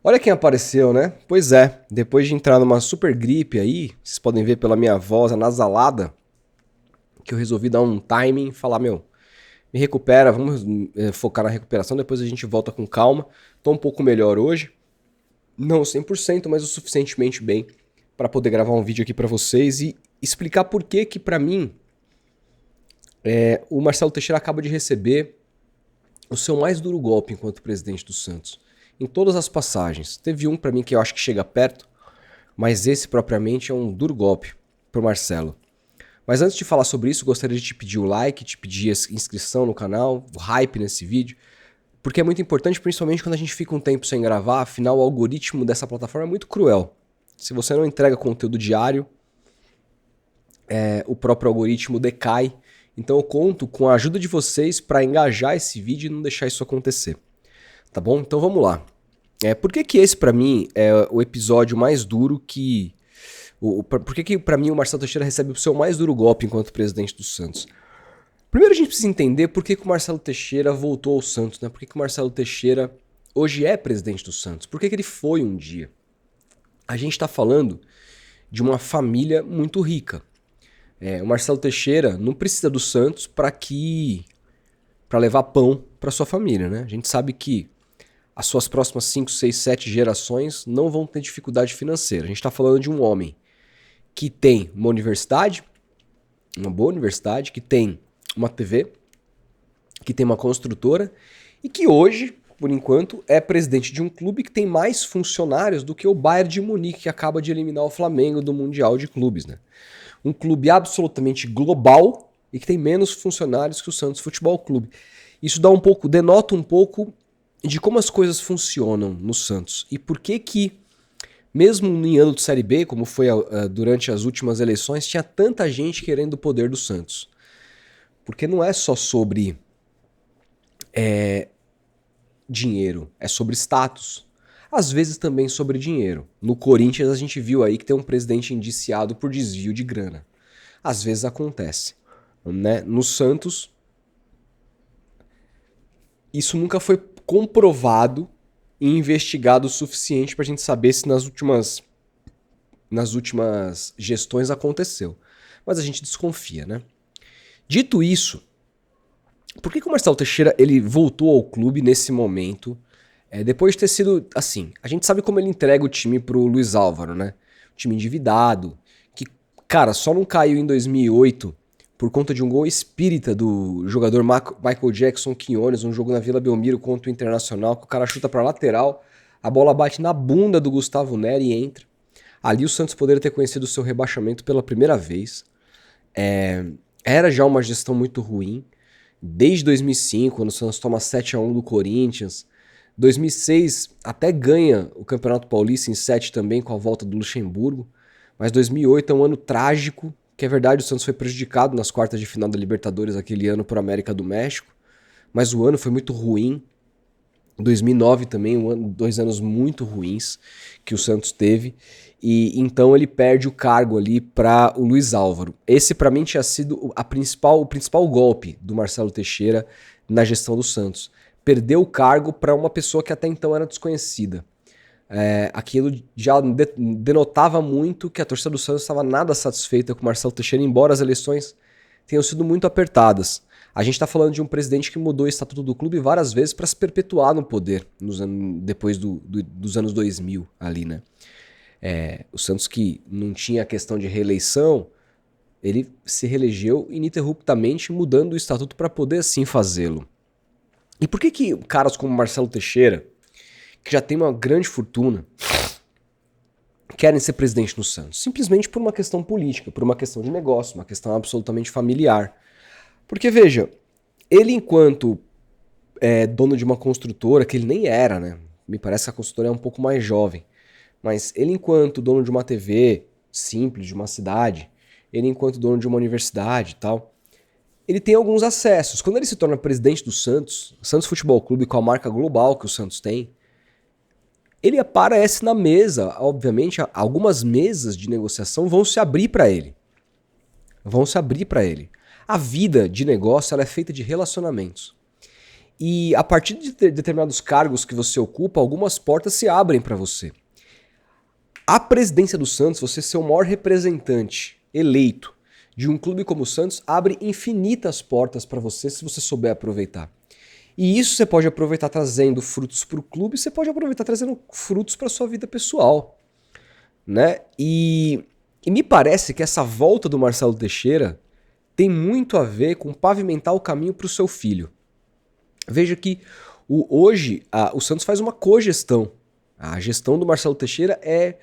Olha quem apareceu, né? Pois é, depois de entrar numa super gripe aí, vocês podem ver pela minha voz anasalada, que eu resolvi dar um timing e falar, me recupera, vamos focar na recuperação, depois a gente volta com calma. Tô um pouco melhor hoje, não 100%, mas o suficientemente bem para poder gravar um vídeo aqui para vocês e explicar por que para mim o Marcelo Teixeira acaba de receber o seu mais duro golpe enquanto presidente do Santos. Em todas as passagens. Teve um para mim que eu acho que chega perto, mas esse propriamente é um duro golpe pro Marcelo. Mas antes de falar sobre isso, gostaria de te pedir o like, te pedir a inscrição no canal, o hype nesse vídeo, porque é muito importante, principalmente quando a gente fica um tempo sem gravar, afinal o algoritmo dessa plataforma é muito cruel. Se você não entrega conteúdo diário, o próprio algoritmo decai. Então eu conto com a ajuda de vocês para engajar esse vídeo e não deixar isso acontecer. Tá bom? Então vamos lá. Por que esse pra mim é o episódio mais duro que... Por que pra mim o Marcelo Teixeira recebe o seu mais duro golpe enquanto presidente do Santos? Primeiro a gente precisa entender por que o Marcelo Teixeira voltou ao Santos, né? Por que o Marcelo Teixeira hoje é presidente do Santos? Por que ele foi um dia? A gente tá falando de uma família muito rica. O Marcelo Teixeira não precisa do Santos para levar pão para sua família, né? A gente sabe que as suas próximas 5, 6, 7 gerações não vão ter dificuldade financeira. A gente está falando de um homem que tem uma universidade, uma boa universidade, que tem uma TV, que tem uma construtora e que hoje, por enquanto, é presidente de um clube que tem mais funcionários do que o Bayern de Munique, que acaba de eliminar o Flamengo do Mundial de Clubes, né? Um clube absolutamente global e que tem menos funcionários que o Santos Futebol Clube. Isso denota um pouco de como as coisas funcionam no Santos e por que mesmo em ano de Série B, como foi durante as últimas eleições, tinha tanta gente querendo o poder do Santos. Porque não é só sobre dinheiro, é sobre status. Às vezes também sobre dinheiro. No Corinthians a gente viu aí que tem um presidente indiciado por desvio de grana. Às vezes acontece, né? No Santos, isso nunca foi comprovado e investigado o suficiente para a gente saber se nas últimas gestões aconteceu. Mas a gente desconfia, né? Dito isso, por que o Marcelo Teixeira ele voltou ao clube nesse momento? Depois de ter sido, assim, a gente sabe como ele entrega o time pro Luiz Álvaro, né? O time endividado, que, cara, só não caiu em 2008 por conta de um gol espírita do jogador Michael Jackson Quinones, um jogo na Vila Belmiro contra o Internacional, que o cara chuta pra lateral, a bola bate na bunda do Gustavo Neri e entra. Ali o Santos poderia ter conhecido o seu rebaixamento pela primeira vez. Era já uma gestão muito ruim. Desde 2005, quando o Santos toma 7-1 do Corinthians. 2006 até ganha o Campeonato Paulista em 7 também, com a volta do Luxemburgo. Mas 2008 é um ano trágico, que é verdade, o Santos foi prejudicado nas quartas de final da Libertadores aquele ano por América do México. Mas o ano foi muito ruim. 2009 também, 2 anos muito ruins que o Santos teve. E então ele perde o cargo ali para o Luiz Álvaro. Esse para mim tinha sido o principal golpe do Marcelo Teixeira na gestão do Santos. Perdeu o cargo para uma pessoa que até então era desconhecida. Aquilo já denotava muito que a torcida do Santos estava nada satisfeita com o Marcelo Teixeira, embora as eleições tenham sido muito apertadas. A gente está falando de um presidente que mudou o estatuto do clube várias vezes para se perpetuar no poder depois dos anos 2000 ali, né? O Santos, que não tinha a questão de reeleição, ele se reelegeu ininterruptamente mudando o estatuto para poder assim fazê-lo. E por que caras como Marcelo Teixeira, que já tem uma grande fortuna, querem ser presidente no Santos? Simplesmente por uma questão política, por uma questão de negócio, uma questão absolutamente familiar. Porque, veja, ele enquanto dono de uma construtora, que ele nem era, né? Me parece que a construtora é um pouco mais jovem. Mas ele enquanto dono de uma TV simples, de uma cidade, ele enquanto dono de uma universidade e tal, ele tem alguns acessos. Quando ele se torna presidente do Santos Futebol Clube, com a marca global que o Santos tem, ele aparece na mesa. Obviamente, algumas mesas de negociação vão se abrir para ele. A vida de negócio ela é feita de relacionamentos. E a partir de determinados cargos que você ocupa, algumas portas se abrem para você. A presidência do Santos, você ser o maior representante eleito de um clube como o Santos, abre infinitas portas para você se você souber aproveitar. E isso você pode aproveitar trazendo frutos para o clube, você pode aproveitar trazendo frutos para sua vida pessoal, né? E me parece que essa volta do Marcelo Teixeira tem muito a ver com pavimentar o caminho para o seu filho. Veja que hoje o Santos faz uma cogestão. A gestão do Marcelo Teixeira é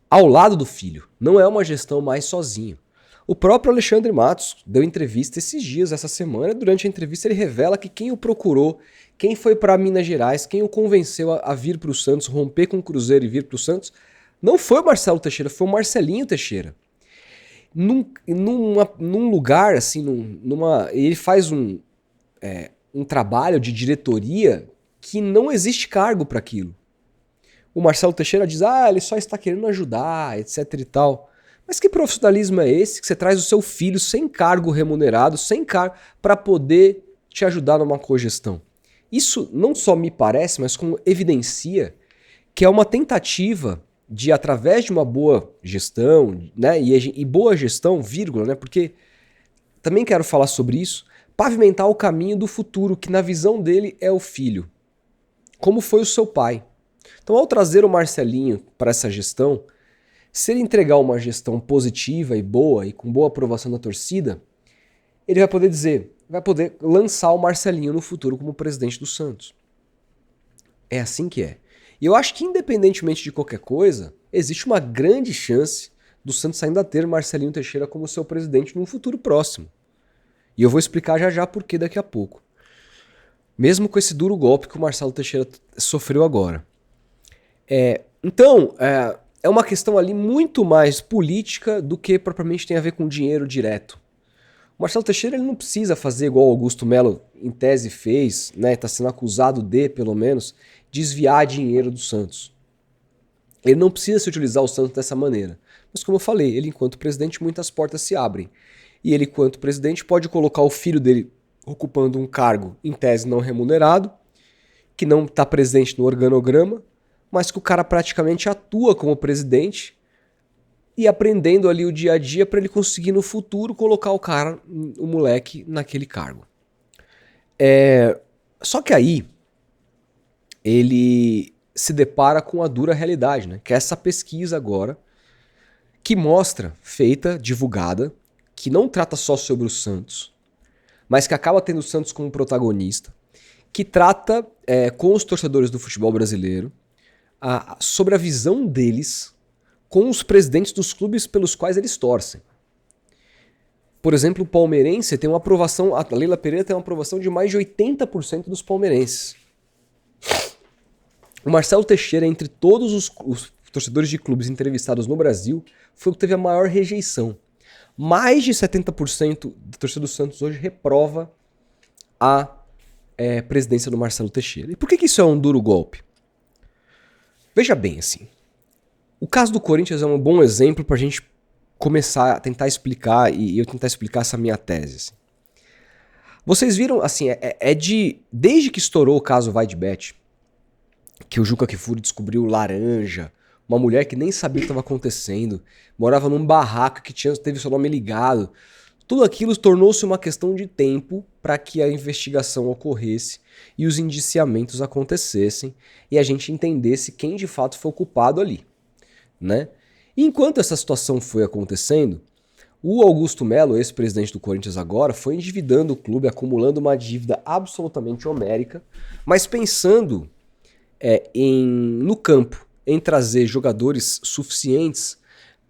ao lado do filho, não é uma gestão mais sozinho. O próprio Alexandre Matos deu entrevista esses dias, essa semana. Durante a entrevista ele revela que quem o procurou, quem foi para Minas Gerais, quem o convenceu a vir para o Santos, romper com o Cruzeiro e vir para o Santos, não foi o Marcelo Teixeira, foi o Marcelinho Teixeira. Num lugar assim, ele faz um trabalho de diretoria que não existe cargo para aquilo. O Marcelo Teixeira diz, ele só está querendo ajudar, etc e tal. Mas que profissionalismo é esse que você traz o seu filho sem cargo remunerado, sem cargo, para poder te ajudar numa cogestão? Isso não só me parece, mas como evidencia que é uma tentativa de, através de uma boa gestão, né, e boa gestão, vírgula, né, porque também quero falar sobre isso, pavimentar o caminho do futuro, que na visão dele é o filho, como foi o seu pai. Então, ao trazer o Marcelinho para essa gestão, se ele entregar uma gestão positiva e boa e com boa aprovação da torcida, ele vai poder vai poder lançar o Marcelinho no futuro como presidente do Santos. É assim que é. E eu acho que, independentemente de qualquer coisa, existe uma grande chance do Santos ainda ter Marcelinho Teixeira como seu presidente num futuro próximo. E eu vou explicar já já por que daqui a pouco. Mesmo com esse duro golpe que o Marcelo Teixeira sofreu agora. Então, é uma questão ali muito mais política do que propriamente tem a ver com dinheiro direto. O Marcelo Teixeira ele não precisa fazer igual o Augusto Melo em tese fez, né? Está sendo acusado de, pelo menos, desviar dinheiro do Santos. Ele não precisa se utilizar o Santos dessa maneira. Mas como eu falei, ele enquanto presidente muitas portas se abrem. E ele enquanto presidente pode colocar o filho dele ocupando um cargo em tese não remunerado, que não está presente no organograma, mas que o cara praticamente atua como presidente e aprendendo ali o dia a dia para ele conseguir no futuro colocar o moleque naquele cargo. Só que aí ele se depara com a dura realidade, né? Que é essa pesquisa agora que mostra, feita, divulgada, que não trata só sobre o Santos, mas que acaba tendo o Santos como protagonista, que trata com os torcedores do futebol brasileiro sobre a visão deles com os presidentes dos clubes pelos quais eles torcem. Por exemplo, o palmeirense tem uma aprovação, a Leila Pereira tem uma aprovação de mais de 80% dos palmeirenses. O Marcelo Teixeira, entre todos os torcedores de clubes entrevistados no Brasil, foi o que teve a maior rejeição. Mais de 70% da torcida do Santos hoje reprova a presidência do Marcelo Teixeira. E por que isso é um duro golpe? Veja bem, assim, o caso do Corinthians é um bom exemplo para a gente começar a tentar explicar e eu tentar explicar essa minha tese. Assim. Vocês viram, assim, desde que estourou o caso Vai de Bet, que o Juca Kfouri descobriu laranja, uma mulher que nem sabia o que estava acontecendo, morava num barraco que teve seu nome ligado. Tudo aquilo tornou-se uma questão de tempo para que a investigação ocorresse e os indiciamentos acontecessem e a gente entendesse quem de fato foi o culpado ali, né? E enquanto essa situação foi acontecendo, o Augusto Melo, ex-presidente do Corinthians agora, foi endividando o clube, acumulando uma dívida absolutamente homérica, mas pensando no campo, em trazer jogadores suficientes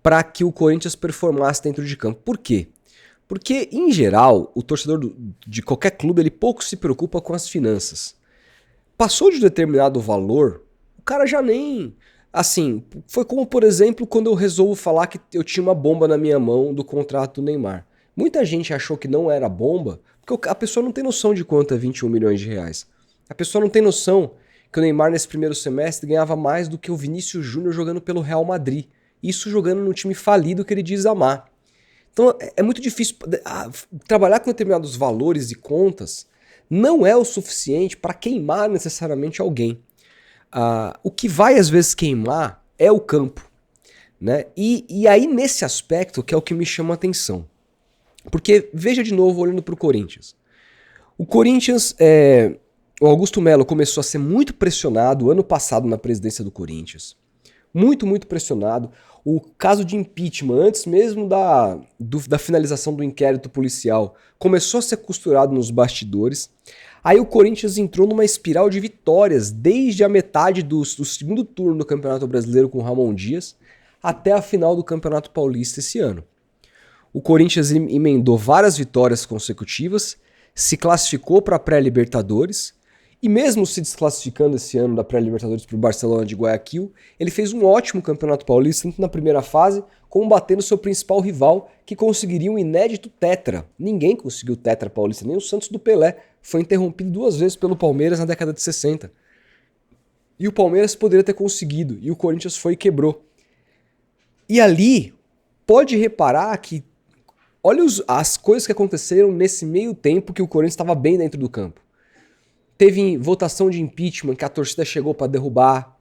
para que o Corinthians performasse dentro de campo. Por quê? Porque, em geral, o torcedor de qualquer clube ele pouco se preocupa com as finanças. Passou de um determinado valor, o cara já nem... Assim, foi como, por exemplo, quando eu resolvo falar que eu tinha uma bomba na minha mão do contrato do Neymar. Muita gente achou que não era bomba, porque a pessoa não tem noção de quanto é 21 milhões de reais. A pessoa não tem noção que o Neymar, nesse primeiro semestre, ganhava mais do que o Vinícius Júnior jogando pelo Real Madrid. Isso jogando no time falido que ele diz amar. Então é muito difícil trabalhar com determinados valores e contas não é o suficiente para queimar necessariamente alguém. O que vai às vezes queimar é o campo, né? E aí nesse aspecto que é o que me chama a atenção. Porque veja de novo olhando para o Corinthians. O Corinthians, o Augusto Melo começou a ser muito pressionado ano passado na presidência do Corinthians. Muito, muito pressionado. O caso de impeachment, antes mesmo da finalização do inquérito policial, começou a ser costurado nos bastidores. Aí o Corinthians entrou numa espiral de vitórias desde a metade do segundo turno do Campeonato Brasileiro com o Ramon Dias até a final do Campeonato Paulista esse ano. O Corinthians emendou várias vitórias consecutivas, se classificou para a pré-Libertadores e mesmo se desclassificando esse ano da pré-Libertadores para o Barcelona de Guayaquil, ele fez um ótimo Campeonato Paulista, tanto na primeira fase, como batendo seu principal rival, que conseguiria um inédito tetra. Ninguém conseguiu tetra paulista, nem o Santos do Pelé. Foi interrompido 2 vezes pelo Palmeiras na década de 60. E o Palmeiras poderia ter conseguido, e o Corinthians foi e quebrou. E ali, pode reparar que olha as coisas que aconteceram nesse meio tempo que o Corinthians estava bem dentro do campo. Teve votação de impeachment que a torcida chegou para derrubar.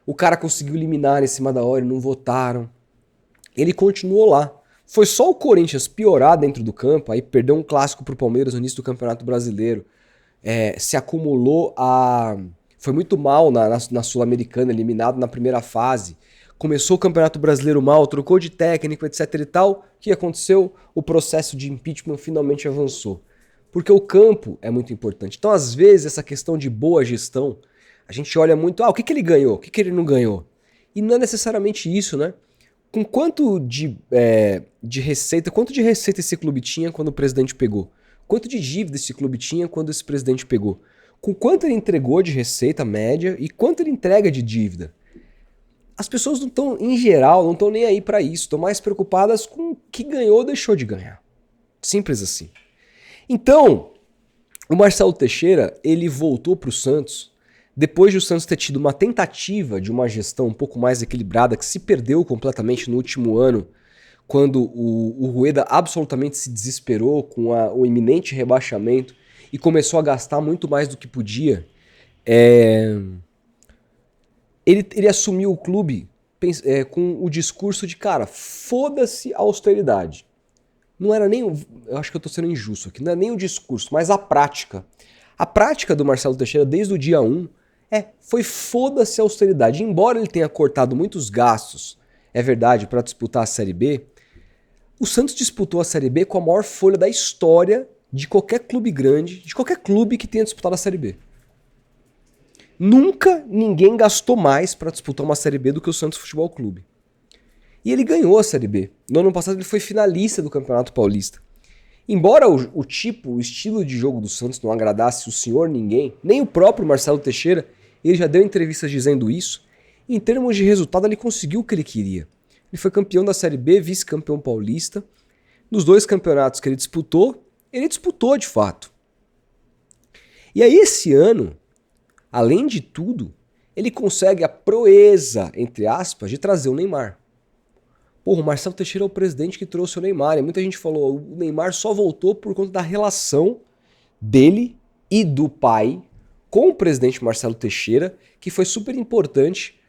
O cara conseguiu eliminar em cima da hora e não votaram. Ele continuou lá. Foi só o Corinthians piorar dentro do campo, aí perdeu um clássico pro Palmeiras no início do Campeonato Brasileiro. Se acumulou a... Foi muito mal na Sul-Americana, eliminado na primeira fase. Começou o Campeonato Brasileiro mal, trocou de técnico, etc e tal. O que aconteceu? O processo de impeachment finalmente avançou. Porque o campo é muito importante. Então, às vezes, essa questão de boa gestão, a gente olha muito, o que ele ganhou? O que ele não ganhou? E não é necessariamente isso, né? Com quanto de receita esse clube tinha quando o presidente pegou? Quanto de dívida esse clube tinha quando esse presidente pegou? Com quanto ele entregou de receita média e quanto ele entrega de dívida? As pessoas não estão, em geral, não estão nem aí para isso. Estão mais preocupadas com o que ganhou ou deixou de ganhar. Simples assim. Então, o Marcelo Teixeira, ele voltou para o Santos depois de o Santos ter tido uma tentativa de uma gestão um pouco mais equilibrada, que se perdeu completamente no último ano, quando o Rueda absolutamente se desesperou com o iminente rebaixamento e começou a gastar muito mais do que podia. Ele assumiu o clube com o discurso de, cara, foda-se a austeridade. Não era nem, eu acho que eu tô sendo injusto aqui, não é nem o discurso, mas a prática. A prática do Marcelo Teixeira desde o dia 1 foi foda-se a austeridade. Embora ele tenha cortado muitos gastos, é verdade, para disputar a Série B, o Santos disputou a Série B com a maior folha da história de qualquer clube grande, de qualquer clube que tenha disputado a Série B. Nunca ninguém gastou mais para disputar uma Série B do que o Santos Futebol Clube. E ele ganhou a Série B. No ano passado ele foi finalista do Campeonato Paulista. Embora o estilo de jogo do Santos não agradasse o senhor ninguém, nem o próprio Marcelo Teixeira, ele já deu entrevistas dizendo isso, em termos de resultado ele conseguiu o que ele queria. Ele foi campeão da Série B, vice-campeão paulista. Nos 2 campeonatos que ele disputou de fato. E aí esse ano, além de tudo, ele consegue a proeza, entre aspas, de trazer o Neymar. Porra, o Marcelo Teixeira é o presidente que trouxe o Neymar. E muita gente falou, o Neymar só voltou por conta da relação dele e do pai com o presidente Marcelo Teixeira, que foi super importante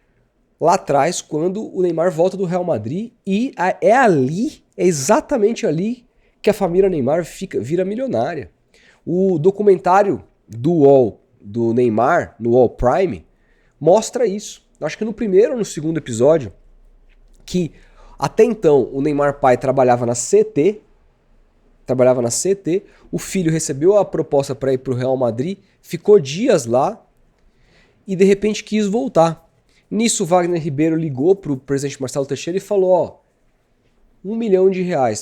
lá atrás, quando o Neymar volta do Real Madrid. E é exatamente ali que a família Neymar vira milionária. O documentário do UOL, do Neymar, no UOL Prime, mostra isso. Acho que no primeiro ou no segundo episódio, que até então o Neymar pai trabalhava na CT, o filho recebeu a proposta para ir para o Real Madrid, ficou dias lá e de repente quis voltar. Nisso o Wagner Ribeiro ligou para o presidente Marcelo Teixeira e falou, R$1 milhão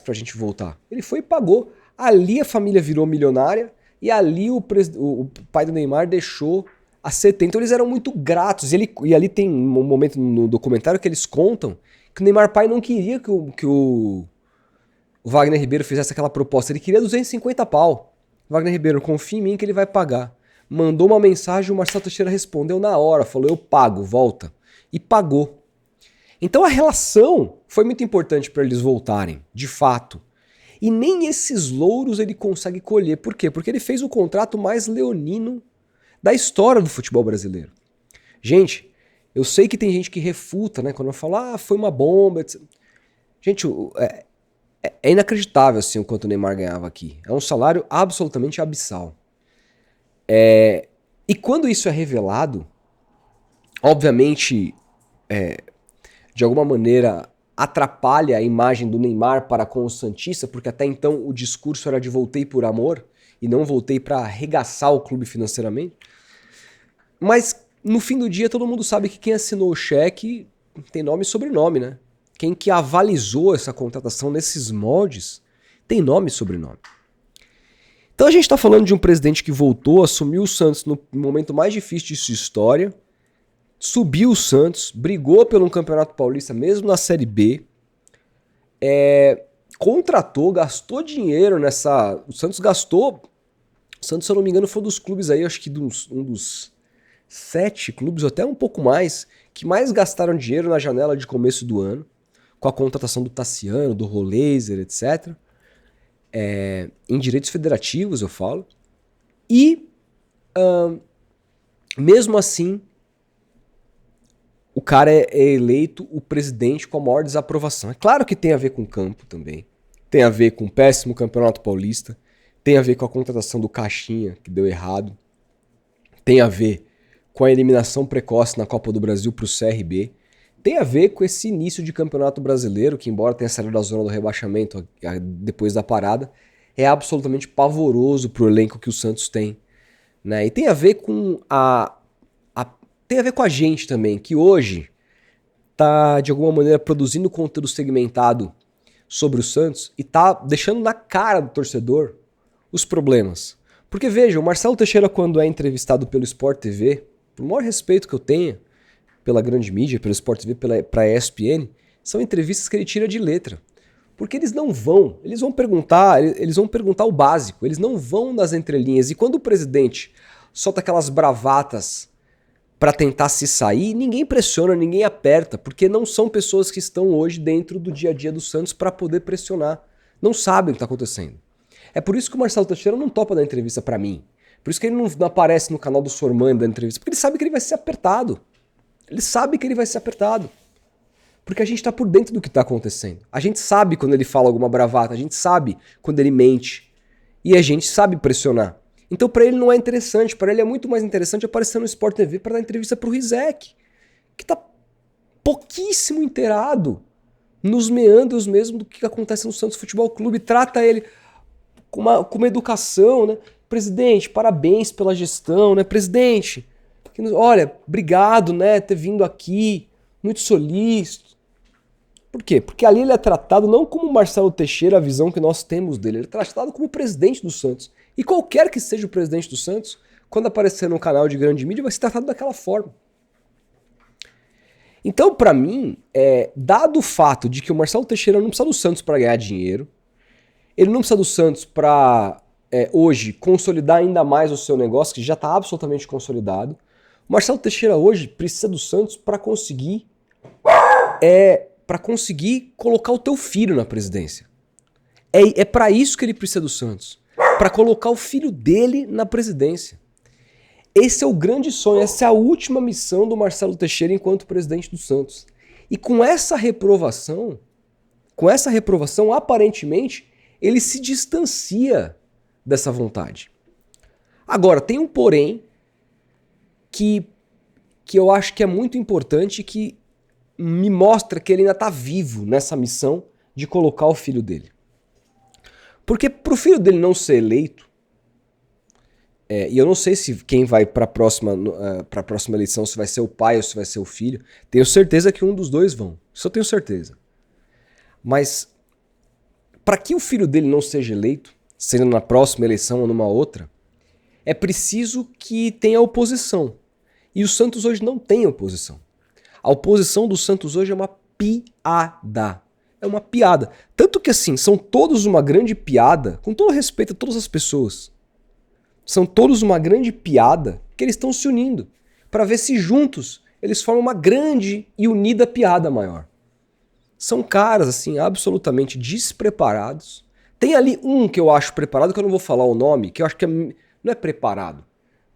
pra gente voltar. Ele foi e pagou. Ali a família virou milionária e ali o pai do Neymar deixou a CT. Então eles eram muito gratos. E ali tem um momento no documentário que eles contam que o Neymar pai não queria que o Wagner Ribeiro fizesse aquela proposta. Ele queria 250 pau. Wagner Ribeiro, confia em mim que ele vai pagar. Mandou uma mensagem, o Marcelo Teixeira respondeu na hora, falou, eu pago, volta. E pagou. Então a relação foi muito importante para eles voltarem, de fato. E nem esses louros ele consegue colher. Por quê? Porque ele fez o contrato mais leonino da história do futebol brasileiro. Gente, eu sei que tem gente que refuta, né? Quando eu falo, foi uma bomba, etc. Gente, é inacreditável assim, o quanto o Neymar ganhava aqui. É um salário absolutamente abissal. E quando isso é revelado, obviamente, de alguma maneira atrapalha a imagem do Neymar para com o santista, porque até então o discurso era de voltei por amor e não voltei para arregaçar o clube financeiramente. Mas no fim do dia todo mundo sabe que quem assinou o cheque tem nome e sobrenome, né? Quem que avalizou essa contratação nesses moldes tem nome e sobrenome. Então a gente está falando de um presidente que voltou, assumiu o Santos no momento mais difícil de sua história, subiu o Santos, brigou pelo Campeonato Paulista mesmo na Série B, contratou, gastou dinheiro nessa... O Santos, se eu não me engano, foi um dos clubes aí, acho que um dos 7 clubes, ou até um pouco mais, que mais gastaram dinheiro na janela de começo do ano, com a contratação do Tassiano, do Roleiser, etc. Em direitos federativos, eu falo. E, mesmo assim, o cara é eleito o presidente com a maior desaprovação. É claro que tem a ver com o campo também. Tem a ver com o péssimo Campeonato Paulista. Tem a ver com a contratação do Caixinha, que deu errado. Tem a ver com a eliminação precoce na Copa do Brasil para o CRB. Tem a ver com esse início de Campeonato Brasileiro, que embora tenha saído da zona do rebaixamento depois da parada, é absolutamente pavoroso para o elenco que o Santos tem. Né? E tem a ver com tem a ver com a gente também, que hoje tá de alguma maneira produzindo conteúdo segmentado sobre o Santos e tá deixando na cara do torcedor os problemas. Porque veja, o Marcelo Teixeira, quando é entrevistado pelo Sport TV, por maior respeito que eu tenha pela grande mídia, pelo Sport TV, pra ESPN, são entrevistas que ele tira de letra. Porque eles vão perguntar o básico, eles não vão nas entrelinhas. E quando o presidente solta aquelas bravatas para tentar se sair, ninguém pressiona, ninguém aperta, porque não são pessoas que estão hoje dentro do dia a dia do Santos para poder pressionar. Não sabem o que está acontecendo. É por isso que o Marcelo Teixeira não topa dar entrevista para mim. Por isso que ele não aparece no canal do Sormani da entrevista, porque ele sabe que ele vai ser apertado. Ele sabe que ele vai ser apertado. Porque a gente tá por dentro do que tá acontecendo. A gente sabe quando ele fala alguma bravata, a gente sabe quando ele mente. E a gente sabe pressionar. Então pra ele não é interessante, pra ele é muito mais interessante aparecer no Sport TV pra dar entrevista pro Rizek, que tá pouquíssimo inteirado nos meandros mesmo do que acontece no Santos Futebol Clube. Trata ele com uma educação, né? Presidente, parabéns pela gestão, né? Presidente, olha, obrigado, né, ter vindo aqui, muito solícito. Por quê? Porque ali ele é tratado não como Marcelo Teixeira, a visão que nós temos dele, ele é tratado como presidente do Santos. E qualquer que seja o presidente do Santos, quando aparecer num canal de grande mídia, vai ser tratado daquela forma. Então, pra mim, dado o fato de que o Marcelo Teixeira não precisa do Santos para ganhar dinheiro, ele não precisa do Santos para hoje consolidar ainda mais o seu negócio, que já está absolutamente consolidado. O Marcelo Teixeira hoje precisa do Santos para conseguir colocar o teu filho na presidência. É para isso que ele precisa do Santos, para colocar o filho dele na presidência. Esse é o grande sonho, essa é a última missão do Marcelo Teixeira enquanto presidente do Santos. E com essa reprovação, aparentemente, ele se distancia dessa vontade. Agora, tem um porém que eu acho que é muito importante, que me mostra que ele ainda está vivo nessa missão de colocar o filho dele. Porque pro filho dele não ser eleito, e eu não sei se quem vai para a próxima eleição, se vai ser o pai ou se vai ser o filho, tenho certeza que um dos dois vão, isso eu tenho certeza. Mas para que o filho dele não seja eleito, sendo na próxima eleição ou numa outra, é preciso que tenha oposição. E o Santos hoje não tem oposição. A oposição do Santos hoje é uma piada. É uma piada. Tanto que assim, são todos uma grande piada, com todo respeito a todas as pessoas. São todos uma grande piada que eles estão se unindo para ver se juntos eles formam uma grande e unida piada maior. São caras assim absolutamente despreparados, Tem ali um que eu acho preparado, que eu não vou falar o nome, que eu acho que não é preparado,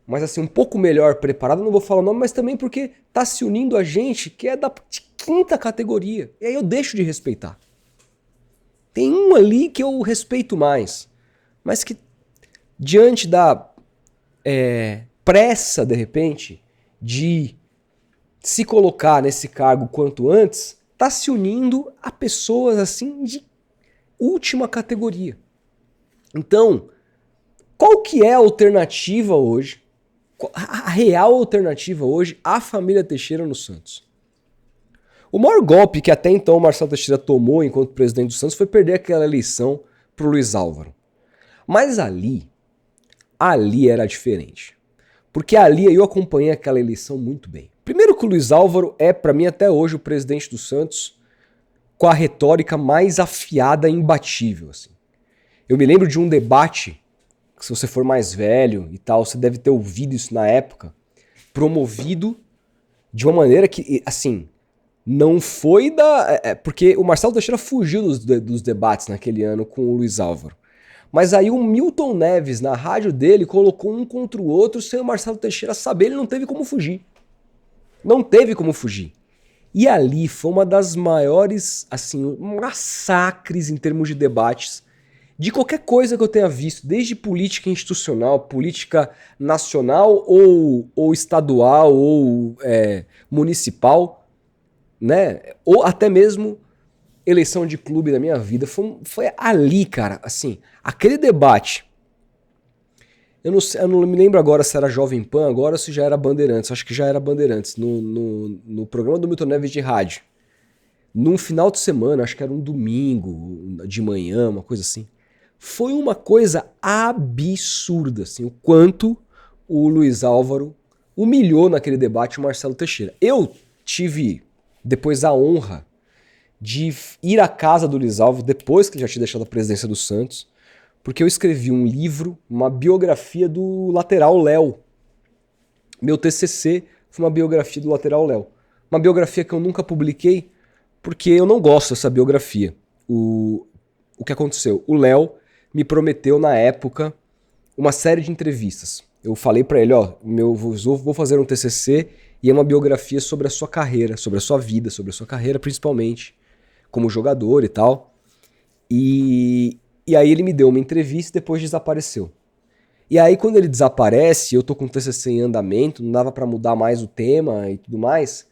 mas assim, um pouco melhor preparado, eu não vou falar o nome, mas também porque tá se unindo a gente que é de quinta categoria. E aí eu deixo de respeitar. Tem um ali que eu respeito mais, mas que diante da pressa, de repente, de se colocar nesse cargo quanto antes, tá se unindo a pessoas assim de última categoria. Então, qual que é a alternativa hoje? A real alternativa hoje à família Teixeira no Santos? O maior golpe que até então o Marcelo Teixeira tomou enquanto presidente do Santos foi perder aquela eleição pro Luiz Álvaro. Mas ali era diferente. Porque ali eu acompanhei aquela eleição muito bem. Primeiro que o Luiz Álvaro é, para mim, até hoje, o presidente do Santos com a retórica mais afiada e imbatível. Assim. Eu me lembro de um debate, que se você for mais velho e tal, você deve ter ouvido isso na época, promovido de uma maneira que, assim, não foi da... porque o Marcelo Teixeira fugiu dos debates naquele ano com o Luiz Álvaro. Mas aí o Milton Neves, na rádio dele, colocou um contra o outro sem o Marcelo Teixeira saber, ele não teve como fugir. Não teve como fugir. E ali foi uma das maiores, assim, massacres em termos de debates de qualquer coisa que eu tenha visto, desde política institucional, política nacional ou estadual ou municipal, né? Ou até mesmo eleição de clube da minha vida. Foi ali, cara, assim, aquele debate. Eu não me lembro agora se era Jovem Pan agora ou se já era Bandeirantes. Acho que já era Bandeirantes, no programa do Milton Neves de rádio. Num final de semana, acho que era um domingo de manhã, uma coisa assim. Foi uma coisa absurda, assim, o quanto o Luiz Álvaro humilhou naquele debate o Marcelo Teixeira. Eu tive, depois, a honra de ir à casa do Luiz Álvaro, depois que ele já tinha deixado a presidência do Santos, porque eu escrevi um livro, uma biografia do lateral Léo. Meu TCC foi uma biografia do lateral Léo. Uma biografia que eu nunca publiquei, porque eu não gosto dessa biografia. O que aconteceu? O Léo me prometeu na época uma série de entrevistas. Eu falei pra ele, vou fazer um TCC e é uma biografia sobre a sua carreira, sobre a sua vida, sobre a sua carreira principalmente, como jogador e tal. E aí ele me deu uma entrevista e depois desapareceu. E aí quando ele desaparece, eu tô com o TCC em andamento, não dava pra mudar mais o tema e tudo mais,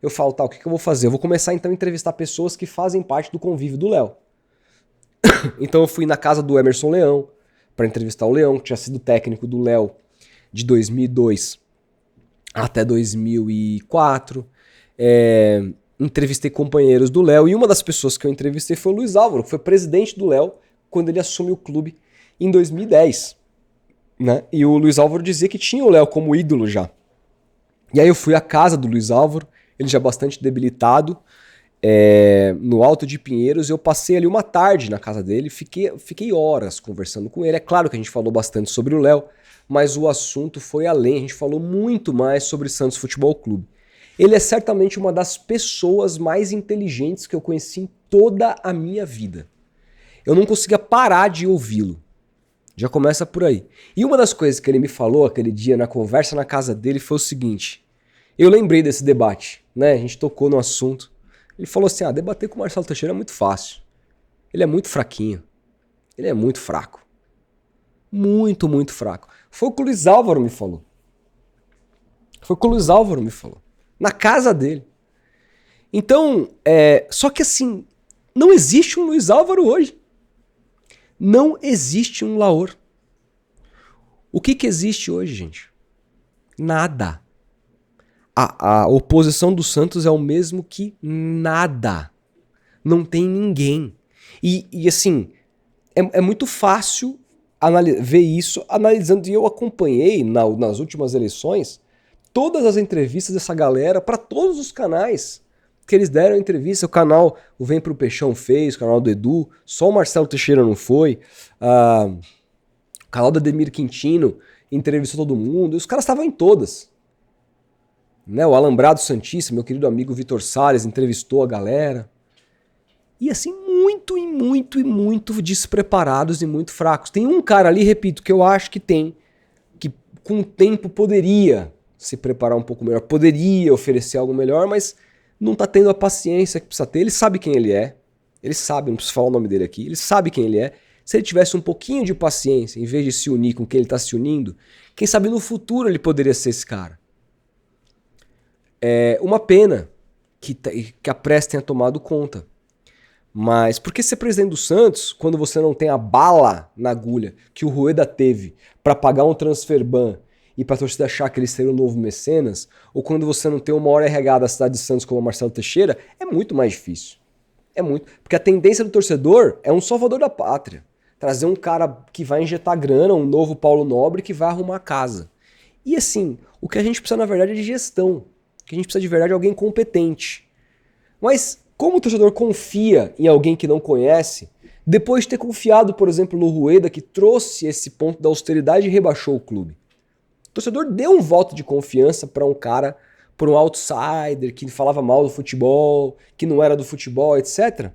eu falo, tá, o que eu vou fazer? Eu vou começar então a entrevistar pessoas que fazem parte do convívio do Léo. Então eu fui na casa do Emerson Leão pra entrevistar o Leão, que tinha sido técnico do Léo de 2002 até 2004. Entrevistei companheiros do Léo e uma das pessoas que eu entrevistei foi o Luiz Álvaro, que foi presidente do Léo quando ele assumiu o clube em 2010. Né? E o Luiz Álvaro dizia que tinha o Léo como ídolo já. E aí eu fui à casa do Luiz Álvaro, ele já bastante debilitado, no Alto de Pinheiros. Eu passei ali uma tarde na casa dele, fiquei horas conversando com ele. É claro que a gente falou bastante sobre o Léo, mas o assunto foi além, a gente falou muito mais sobre Santos Futebol Clube. Ele é certamente uma das pessoas mais inteligentes que eu conheci em toda a minha vida. Eu não conseguia parar de ouvi-lo. Já começa por aí. E uma das coisas que ele me falou aquele dia na conversa na casa dele foi o seguinte. Eu lembrei desse debate, né? A gente tocou no assunto. Ele falou assim, debater com o Marcelo Teixeira é muito fácil. Ele é muito fraquinho. Ele é muito fraco. Muito, muito fraco. Foi o que o Luiz Álvaro me falou. Na casa dele. Então, só que assim, não existe um Luiz Álvaro hoje. Não existe um Laor. O que existe hoje, gente? Nada. A oposição do Santos é o mesmo que nada. Não tem ninguém. E assim, é muito fácil ver isso analisando. E eu acompanhei nas últimas eleições todas as entrevistas dessa galera para todos os canais que eles deram entrevista. O canal o Vem Pro Peixão fez, o canal do Edu, só o Marcelo Teixeira não foi. O canal do Ademir Quintino entrevistou todo mundo. E os caras estavam em todas. Né? O Alambrado Santista, meu querido amigo Vitor Salles, entrevistou a galera. E assim, muito despreparados e muito fracos. Tem um cara ali, repito, que eu acho que com o tempo poderia se preparar um pouco melhor, poderia oferecer algo melhor, mas não tá tendo a paciência que precisa ter. Ele sabe quem ele é, ele sabe, não preciso falar o nome dele aqui, ele sabe quem ele é. Se ele tivesse um pouquinho de paciência, em vez de se unir com quem ele tá se unindo, quem sabe no futuro ele poderia ser esse cara. É uma pena que a pressa tenha tomado conta. Mas por que ser presidente do Santos quando você não tem a bala na agulha que o Rueda teve para pagar um transfer ban e pra torcida achar que ele seria o novo mecenas, ou quando você não tem o maior RH da cidade de Santos como o Marcelo Teixeira, é muito mais difícil. É muito. Porque a tendência do torcedor é um salvador da pátria. Trazer um cara que vai injetar grana, um novo Paulo Nobre que vai arrumar a casa. E assim, o que a gente precisa na verdade é de gestão. O que a gente precisa de verdade é alguém competente. Mas como o torcedor confia em alguém que não conhece, depois de ter confiado, por exemplo, no Rueda, que trouxe esse ponto da austeridade e rebaixou o clube. O torcedor deu um voto de confiança para um cara, por um outsider, que falava mal do futebol, que não era do futebol, etc.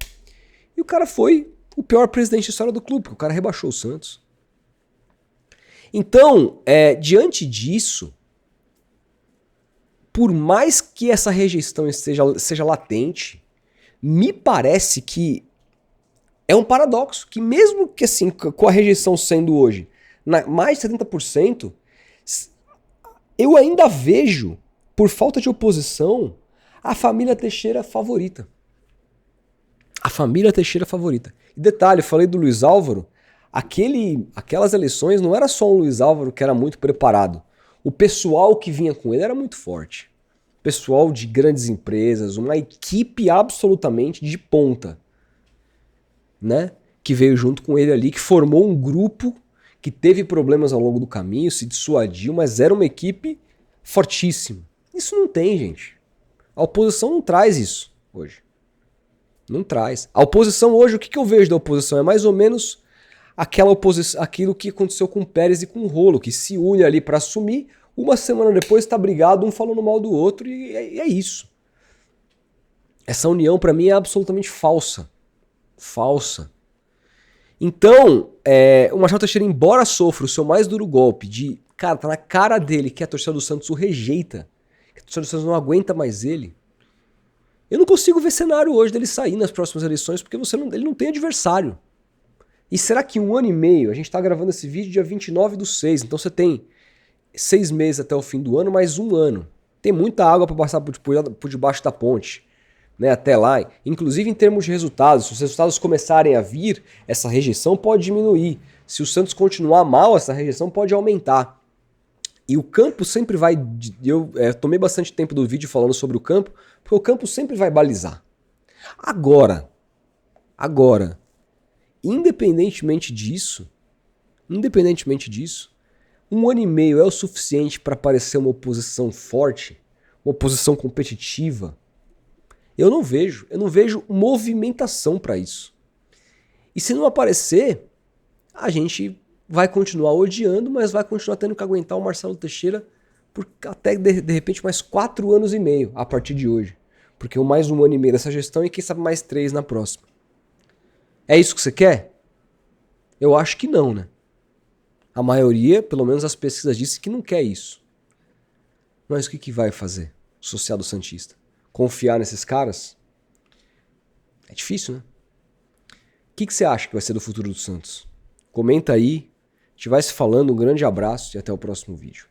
E o cara foi o pior presidente da história do clube, porque o cara rebaixou o Santos. Então, diante disso, por mais que essa rejeição seja latente, me parece que é um paradoxo, que mesmo que assim, com a rejeição sendo hoje mais de 70%, eu ainda vejo, por falta de oposição, a família Teixeira favorita. A família Teixeira favorita. E detalhe, eu falei do Luiz Álvaro, aquelas eleições não era só um Luiz Álvaro que era muito preparado. O pessoal que vinha com ele era muito forte. Pessoal de grandes empresas, uma equipe absolutamente de ponta, né? Que veio junto com ele ali, que formou um grupo que teve problemas ao longo do caminho, se dissuadiu, mas era uma equipe fortíssima. Isso não tem, gente. A oposição não traz isso hoje. Não traz. A oposição hoje, o que eu vejo da oposição? É mais ou menos aquilo que aconteceu com o Pérez e com o Rolo, que se une ali para assumir, uma semana depois está brigado, um falando mal do outro, e é isso. Essa união para mim é absolutamente falsa. Falsa. Então, o Marcelo Teixeira, embora sofra o seu mais duro golpe de, cara, tá na cara dele que a torcida do Santos o rejeita, que a torcida do Santos não aguenta mais ele, eu não consigo ver cenário hoje dele sair nas próximas eleições, porque ele não tem adversário. E será que 1 ano e meio, a gente tá gravando esse vídeo dia 29/6, então você tem 6 meses até o fim do ano, mais 1 ano. Tem muita água para passar por debaixo da ponte, né, até lá. Inclusive em termos de resultados, se os resultados começarem a vir, essa rejeição pode diminuir. Se o Santos continuar mal, essa rejeição pode aumentar. E o campo sempre vai... Eu tomei bastante tempo do vídeo falando sobre o campo, porque o campo sempre vai balizar. Agora, independentemente disso, 1 ano e meio é o suficiente para parecer uma oposição forte, uma oposição competitiva? Eu não vejo movimentação para isso. E se não aparecer, a gente vai continuar odiando, mas vai continuar tendo que aguentar o Marcelo Teixeira por até de repente mais 4 anos e meio a partir de hoje. Porque mais 1 ano e meio dessa gestão e quem sabe mais 3 na próxima. É isso que você quer? Eu acho que não, né? A maioria, pelo menos as pesquisas dizem que não quer isso. Mas o que vai fazer o associado santista? Confiar nesses caras? É difícil, né? O que você acha que vai ser do futuro do Santos? Comenta aí. A gente vai se falando. Um grande abraço e até o próximo vídeo.